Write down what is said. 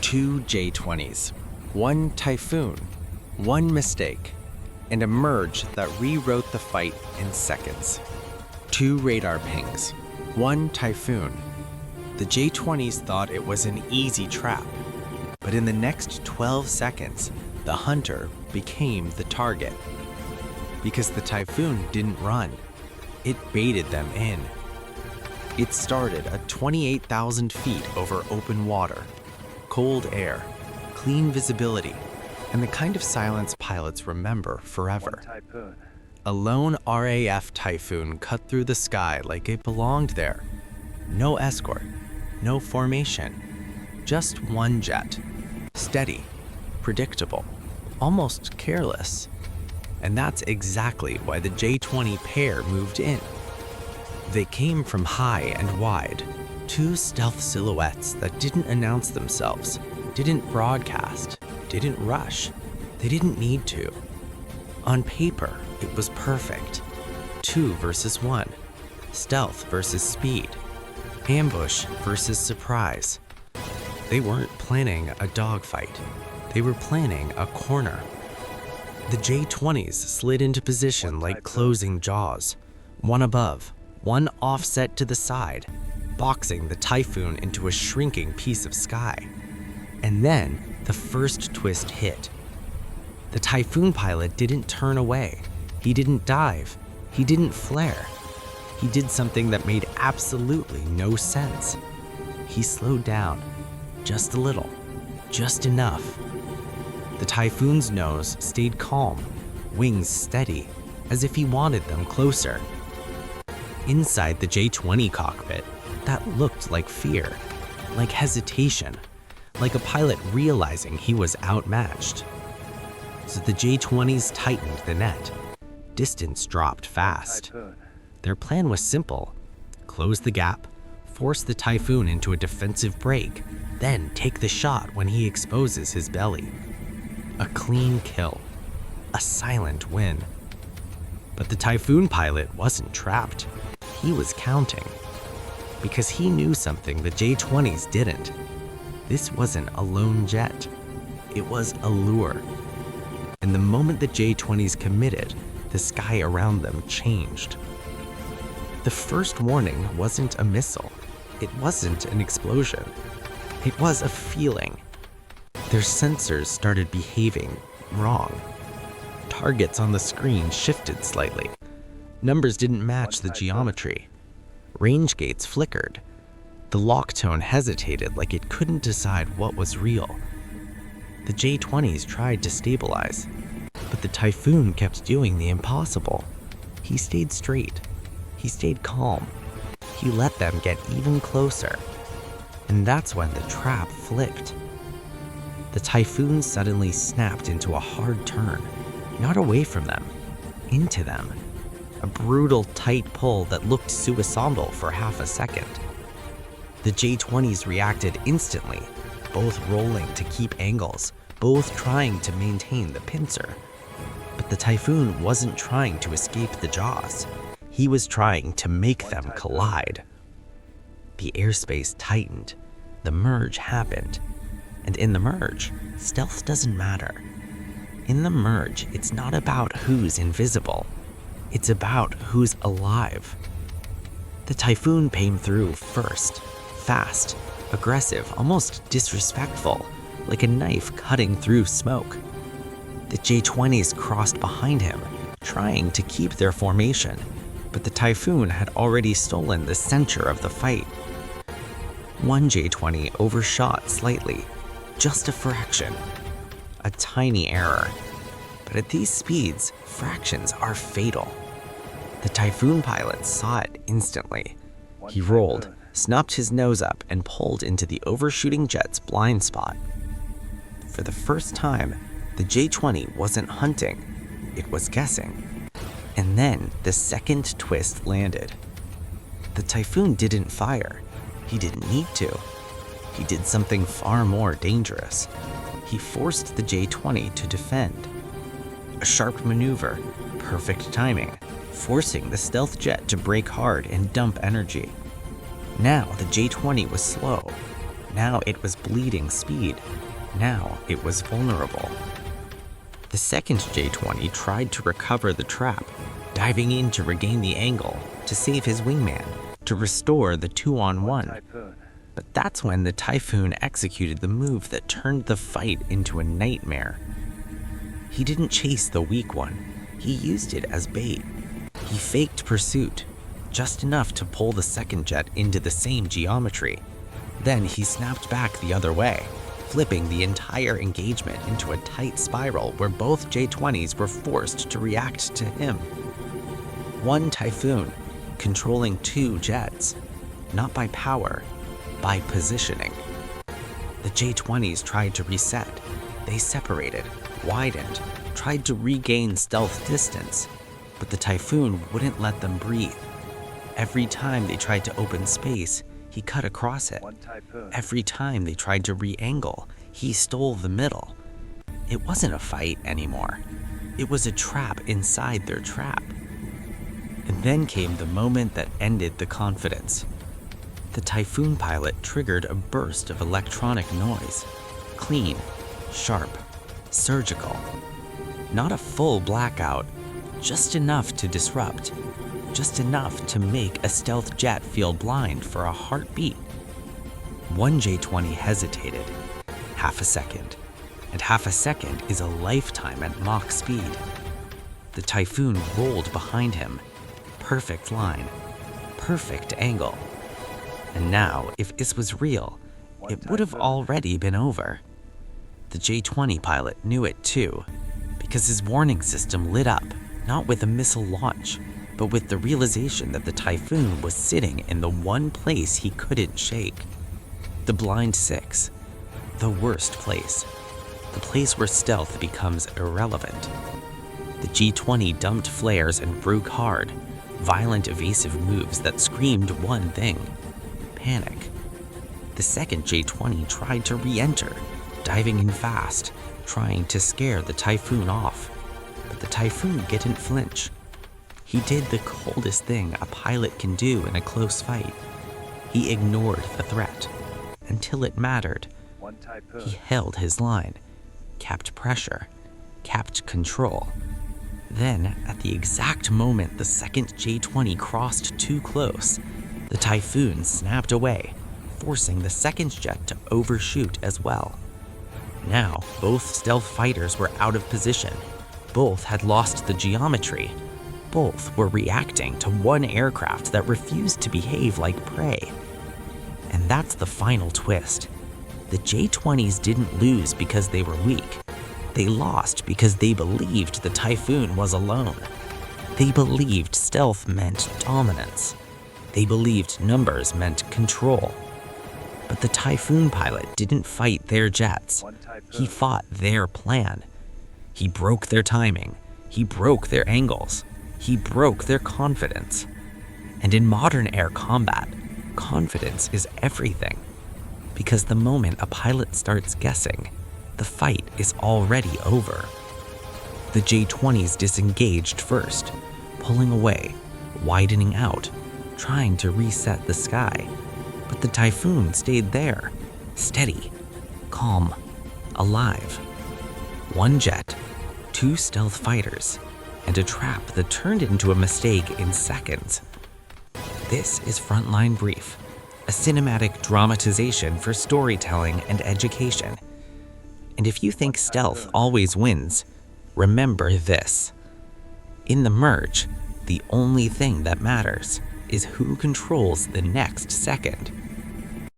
2 J-20s, 1 Typhoon, 1 mistake, and a merge that rewrote the fight in seconds. 2 radar pings, 1 Typhoon. The J-20s thought it was an easy trap, but in the next 12 seconds, the hunter became the target. Because the Typhoon didn't run, it baited them in. It started at 28,000 feet over open water, cold air, clean visibility, and the kind of silence pilots remember forever. A lone RAF Typhoon cut through the sky like it belonged there. No escort, no formation, just one jet. Steady, predictable, almost careless. And that's exactly why the J-20 pair moved in. They came from high and wide, 2 stealth silhouettes that didn't announce themselves, didn't broadcast, didn't rush. They didn't need to. On paper, it was perfect. 2 versus 1, stealth versus speed, ambush versus surprise. They weren't planning a dogfight. They were planning a corner. The J-20s slid into position like closing jaws, one above, one offset to the side, boxing the Typhoon into a shrinking piece of sky. And then the first twist hit. The Typhoon pilot didn't turn away. He didn't dive. He didn't flare. He did something that made absolutely no sense. He slowed down, just a little, just enough. The Typhoon's nose stayed calm, wings steady, as if he wanted them closer. Inside the J-20 cockpit, that looked like fear, like hesitation, like a pilot realizing he was outmatched. So the J-20s tightened the net. Distance dropped fast. Their plan was simple: close the gap, force the Typhoon into a defensive break, then take the shot when he exposes his belly. A clean kill, a silent win. But the Typhoon pilot wasn't trapped. He was counting. Because he knew something the J-20s didn't. This wasn't a lone jet. It was a lure. And the moment the J-20s committed, the sky around them changed. The first warning wasn't a missile. It wasn't an explosion. It was a feeling. Their sensors started behaving wrong. Targets on the screen shifted slightly. Numbers didn't match the geometry. Range gates flickered. The lock tone hesitated like it couldn't decide what was real. The J-20s tried to stabilize, but the Typhoon kept doing the impossible. He stayed straight. He stayed calm. He let them get even closer. And that's when the trap flipped. The Typhoon suddenly snapped into a hard turn, not away from them, into them. A brutal, tight pull that looked suicidal for half a second. The J-20s reacted instantly, both rolling to keep angles, both trying to maintain the pincer. But the Typhoon wasn't trying to escape the jaws. He was trying to make them collide. The airspace tightened. The merge happened. And in the merge, stealth doesn't matter. In the merge, it's not about who's invisible. It's about who's alive. The Typhoon came through first, fast, aggressive, almost disrespectful, like a knife cutting through smoke. The J-20s crossed behind him, trying to keep their formation, but the Typhoon had already stolen the center of the fight. One J-20 overshot slightly, just a fraction. A tiny error. But at these speeds, fractions are fatal. The Typhoon pilot saw it instantly. He rolled, snubbed his nose up, and pulled into the overshooting jet's blind spot. For the first time, the J-20 wasn't hunting, it was guessing. And then the second twist landed. The Typhoon didn't fire. He didn't need to. He did something far more dangerous. He forced the J-20 to defend. A sharp maneuver, perfect timing, forcing the stealth jet to brake hard and dump energy. Now the J-20 was slow. Now it was bleeding speed. Now it was vulnerable. The second J-20 tried to recover the trap, diving in to regain the angle, to save his wingman, to restore the 2-on-1. But that's when the Typhoon executed the move that turned the fight into a nightmare. He didn't chase the weak one. He used it as bait. He faked pursuit, just enough to pull the second jet into the same geometry. Then he snapped back the other way, flipping the entire engagement into a tight spiral where both J-20s were forced to react to him. One Typhoon, controlling two jets, not by power, by positioning. The J-20s tried to reset. They separated, widened, tried to regain stealth distance, but the Typhoon wouldn't let them breathe. Every time they tried to open space, he cut across it. Every time they tried to re-angle, he stole the middle. It wasn't a fight anymore. It was a trap inside their trap. And then came the moment that ended the confidence. The Typhoon pilot triggered a burst of electronic noise. Clean, sharp, surgical. Not a full blackout, just enough to disrupt. Just enough to make a stealth jet feel blind for a heartbeat. One J-20 hesitated, half a second, and half a second is a lifetime at Mach speed. The Typhoon rolled behind him, perfect line, perfect angle. And now, if this was real, it would have already been over. The J-20 pilot knew it too, because his warning system lit up, not with a missile launch, but with the realization that the Typhoon was sitting in the one place he couldn't shake. The blind six, the worst place, the place where stealth becomes irrelevant. The J-20 dumped flares and broke hard, violent evasive moves that screamed one thing: panic. The second J-20 tried to re-enter, diving in fast, trying to scare the Typhoon off. But the Typhoon didn't flinch. He did the coldest thing a pilot can do in a close fight. He ignored the threat until it mattered. He held his line, kept pressure, kept control. Then, at the exact moment the second J-20 crossed too close, the Typhoon snapped away, forcing the second jet to overshoot as well. Now, both stealth fighters were out of position. Both had lost the geometry. Both were reacting to one aircraft that refused to behave like prey. And that's the final twist. The J-20s didn't lose because they were weak. They lost because they believed the Typhoon was alone. They believed stealth meant dominance. They believed numbers meant control. But the Typhoon pilot didn't fight their jets. He fought their plan. He broke their timing. He broke their angles. He broke their confidence. And in modern air combat, confidence is everything. Because the moment a pilot starts guessing, the fight is already over. The J-20s disengaged first, pulling away, widening out, trying to reset the sky. But the Typhoon stayed there, steady, calm, alive. One jet, two stealth fighters, and a trap that turned into a mistake in seconds. This is Frontline Brief, a cinematic dramatization for storytelling and education. And if you think stealth always wins, remember this. In the merge, the only thing that matters is who controls the next second.